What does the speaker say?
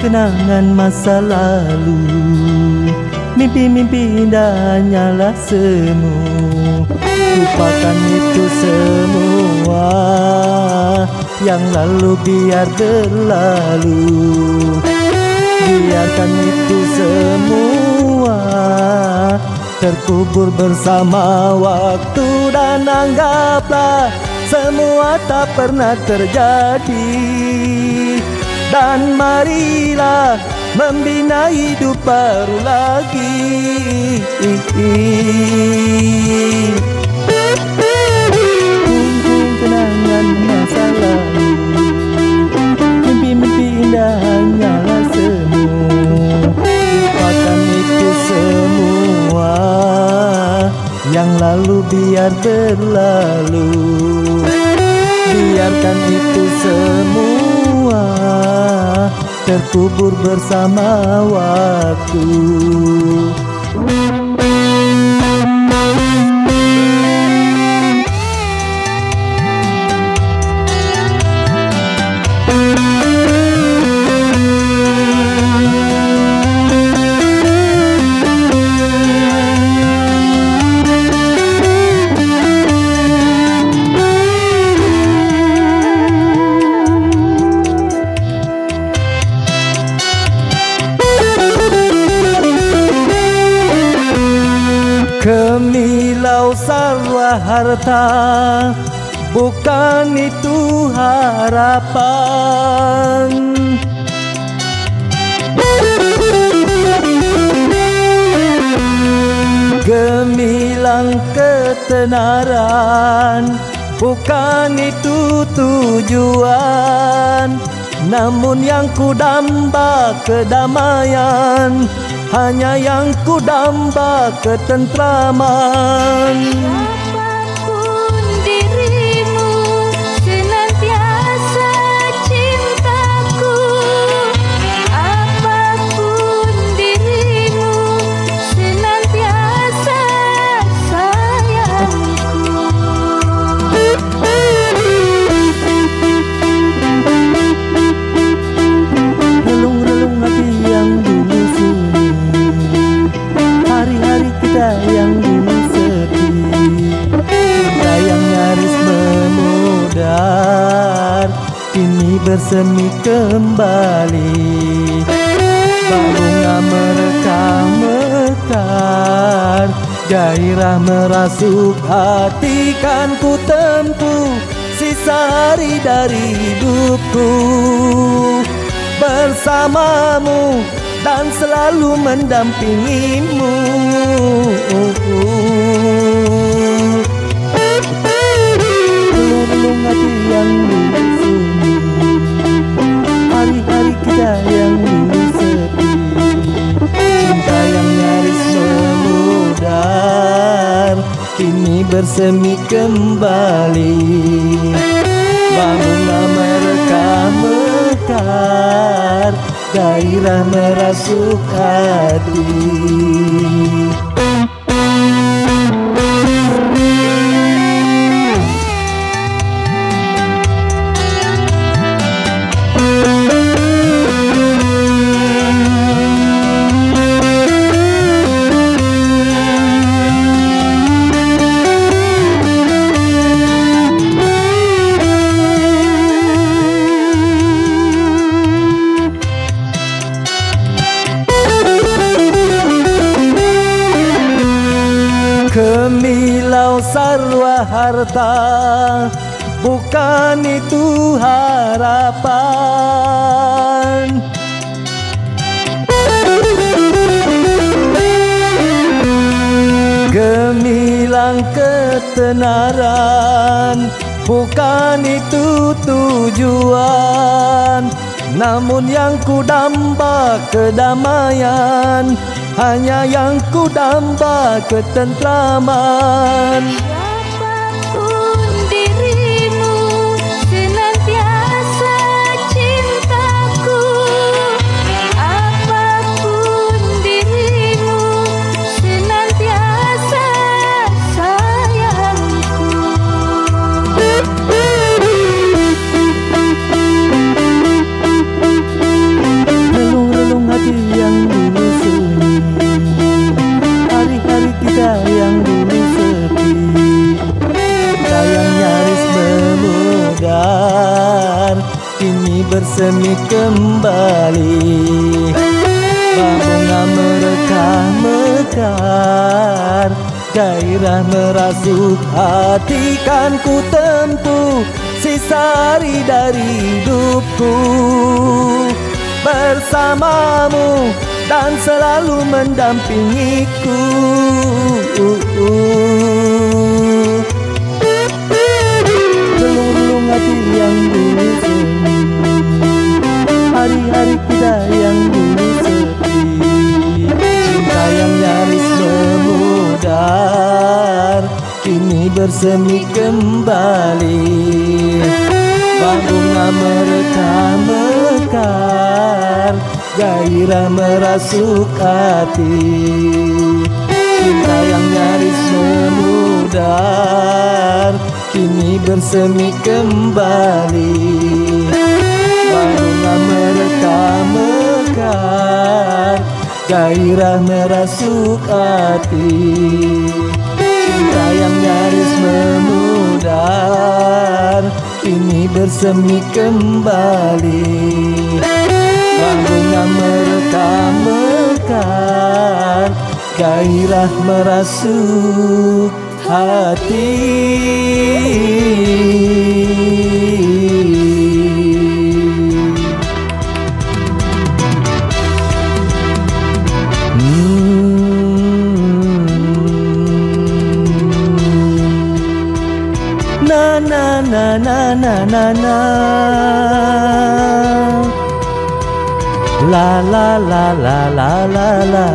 kenangan masa lalu, mimpi-mimpi indah hanyalah semu. Lupakan itu semua, yang lalu biar berlalu. Biarkan itu semua terkubur bersama waktu, dan anggaplah semua tak pernah terjadi. Dan marilah membina hidup baru lagi. Kunjung kenangan masa lalu, mimpi-mimpi indah hanyalah semu. Lupakan itu semua, yang lalu biar berlalu. Biarkan itu semua terkubur bersama waktu. Kemilau sarwa harta, bukan itu harapan. Gemilang ketenaran, bukan itu tujuan. Namun yang ku damba kedamaian, hanya yang ku damba ketentraman. Apapun dirimu, senantiasa cintaku. Apapun dirimu, senantiasa sayangku. Relung-relung hati yang dulu sunyi, hari-hari kita yang dulu sepi, cinta yang nyaris memudar, kini bersemi kembali. Bak bunga merekah-mekar, gairah merasuk hati, kan ku tempuh sisa hari dari hidupku bersamamu dan selalu mendampingimu. Relung-relung hati yang dulu sunyi, hari-hari kita yang dulu sepi, cinta yang nyaris memudar, kini bersemi kembali. Bunga merekah-mekar, gairah merasuk hati. Kemilau sarwa harta, bukan itu harapan. Gemilang ketenaran, bukan itu tujuan. Namun yang ku damba kedamaian, hanya yang ku damba ketentraman. Apapun dirimu, senantiasa cintaku. Apapun dirimu, senantiasa sayangku. bersemi kembali. Bunga merekah mekar, gairah merasuk hati, kan ku tempuh sisa hari dari hidupku bersamamu dan selalu mendampingiku. Relung-relung hati yang dulu semu, hari-hari kita yang dulu sepi, cinta yang nyaris memudar kini bersemi kembali. Bunga merekah mekar, gairah merasuk hati, cinta yang nyaris memudar kini bersemi kembali. Bunga merekah mekar, gairah merasuk hati, cinta yang nyaris memudar kini bersemi kembali. Bunga merekah mekar, gairah merasuk hati. Na na na na na na na, la la la la la la la.